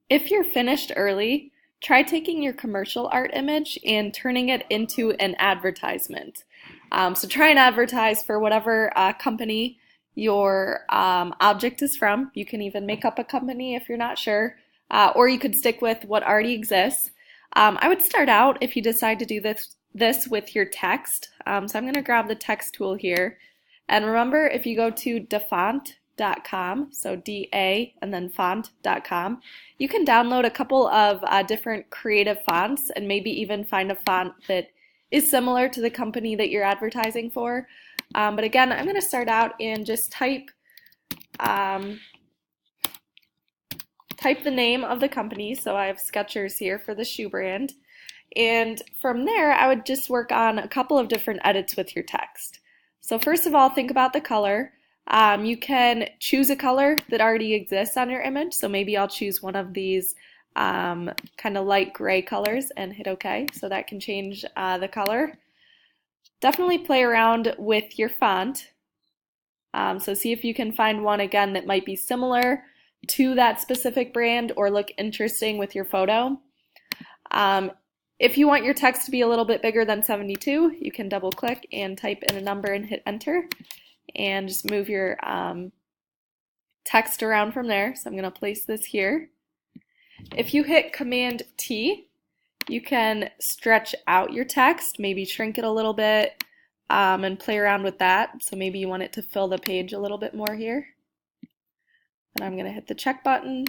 If you're finished early, try taking your commercial art image and turning it into an advertisement. So try and advertise for whatever company your object is from. You can even make up a company if you're not sure, or you could stick with what already exists. I would start out if you decide to do this with your text. So I'm going to grab the text tool here. And remember, if you go to dafont.com, so D-A and then font.com, you can download a couple of different creative fonts and maybe even find a font that is similar to the company that you're advertising for. But again, I'm going to start out and just type the name of the company. So I have Skechers here for the shoe brand. And from there, I would just work on a couple of different edits with your text. So first of all, think about the color. You can choose a color that already exists on your image. So maybe I'll choose one of these kind of light gray colors and hit OK. So that can change the color. Definitely play around with your font. So see if you can find one again that might be similar to that specific brand or look interesting with your photo. If you want your text to be a little bit bigger than 72, you can double click and type in a number and hit enter and just move your text around from there. So I'm going to place this here. If you hit Command T, you can stretch out your text, maybe shrink it a little bit and play around with that. So maybe you want it to fill the page a little bit more here. And I'm going to hit the check button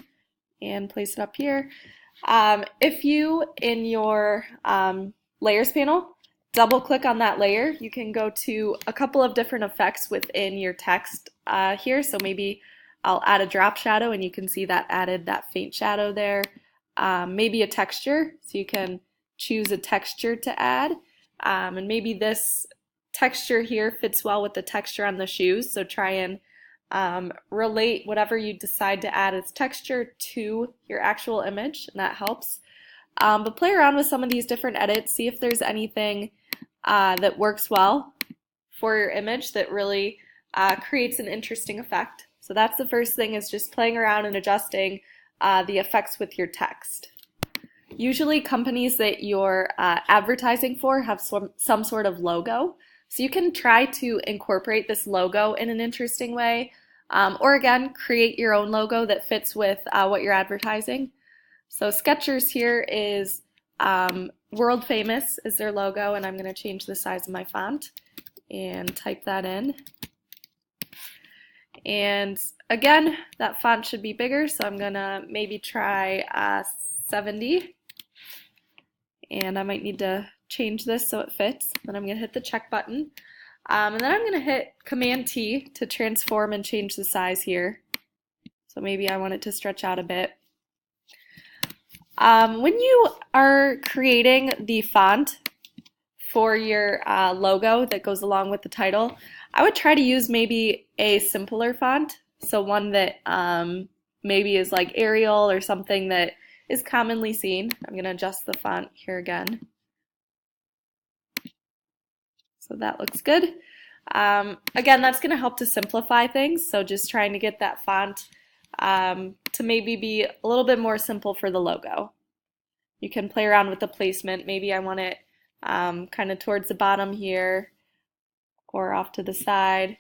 and place it up here. If you, in your layers panel, double click on that layer, you can go to a couple of different effects within your text here. So maybe I'll add a drop shadow and you can see that added that faint shadow there. Maybe a texture, so you can choose a texture to add. And maybe this texture here fits well with the texture on the shoes, so try and relate whatever you decide to add as texture to your actual image, and that helps. But play around with some of these different edits, see if there's anything that works well for your image that really creates an interesting effect. So that's the first thing, is just playing around and adjusting the effects with your text. Usually companies that you're advertising for have some sort of logo. So you can try to incorporate this logo in an interesting way, or again, create your own logo that fits with what you're advertising. So Skechers here is world famous is their logo, and I'm going to change the size of my font and type that in. And again, that font should be bigger, so I'm going to maybe try 70. And I might need to change this so it fits. Then I'm going to hit the check button. And then I'm going to hit Command T to transform and change the size here. So maybe I want it to stretch out a bit. When you are creating the font for your logo that goes along with the title, I would try to use maybe a simpler font. So one that maybe is like Arial or something that is commonly seen. I'm going to adjust the font here again. So that looks good. Again, that's going to help to simplify things, so just trying to get that font to maybe be a little bit more simple for the logo. You can play around with the placement. Maybe I want it kind of towards the bottom here or off to the side.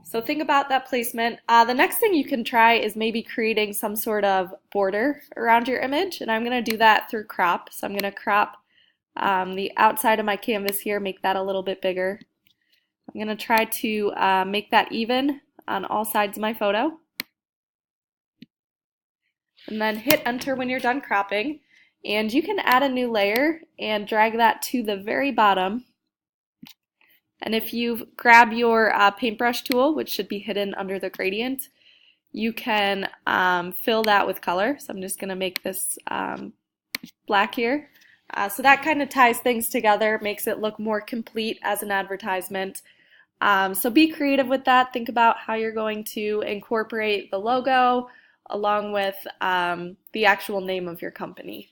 So think about that placement. The next thing you can try is maybe creating some sort of border around your image, and I'm going to do that through crop. So I'm going to crop the outside of my canvas here, make that a little bit bigger. I'm going to try to make that even on all sides of my photo. And then hit enter when you're done cropping. And you can add a new layer and drag that to the very bottom. And if you grab your paintbrush tool, which should be hidden under the gradient, you can fill that with color. So I'm just going to make this black here. So that kind of ties things together, makes it look more complete as an advertisement. So be creative with that. Think about how you're going to incorporate the logo along with the actual name of your company.